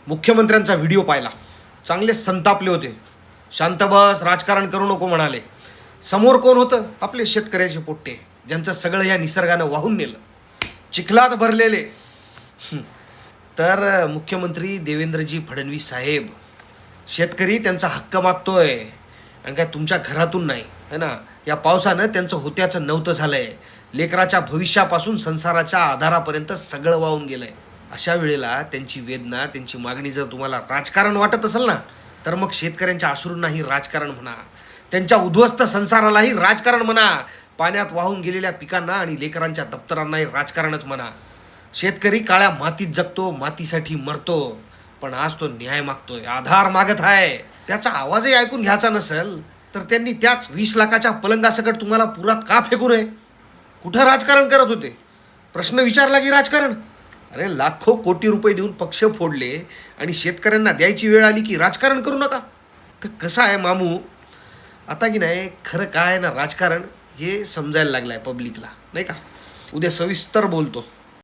मुख्यमंत्र्यांचा व्हिडिओ पाहिला, चांगले संतापले होते. शांत बस, राजकारण करू नको म्हणाले. समोर कोण होतं? आपले शेतकऱ्याचे पोट्टे, ज्यांचं सगळं या निसर्गानं वाहून नेलं, चिखलात भरलेले. तर मुख्यमंत्री देवेंद्रजी फडणवीस साहेब, शेतकरी त्यांचा हक्क मागतोय आणि काय तुमच्या घरातून नाही है ना. या पावसानं त्यांचं होत्याचं नव्हतं झालंय. लेकराच्या भविष्यापासून संसाराच्या आधारापर्यंत सगळं वाहून गेलंय. अशा वेळेला त्यांची वेदना, त्यांची मागणी जर तुम्हाला राजकारण वाटत असेल ना, तर मग शेतकऱ्यांच्या अश्रूंनाही राजकारण म्हणा, त्यांच्या उद्ध्वस्त संसारालाही राजकारण म्हणा, पाण्यात वाहून गेलेल्या पिकांना आणि लेकरांच्या दप्तरांनाही राजकारणच म्हणा. शेतकरी काळ्या मातीत जगतो, मातीसाठी मरतो, पण आज तो न्याय मागतोय, आधार मागत आहे. त्याचा आवाजही ऐकून घ्यायचा नसेल तर त्यांनी त्याच 20 लाखाच्या पलंगासकट तुम्हाला पुरात का फेकू नये? कुठं राजकारण करत होते? प्रश्न विचारला की राजकारण? अरे लाखो कोटी रुपये देऊन पक्ष फोडले आणि शेतकऱ्यांना द्यायची वेळ आली की राजकारण करू नका. तर कसं आहे मामू, आता की नाही खरं काय आहे ना, राजकारण हे समजायला लागलं आहे पब्लिकला, नाही का. उद्या सविस्तर बोलतो.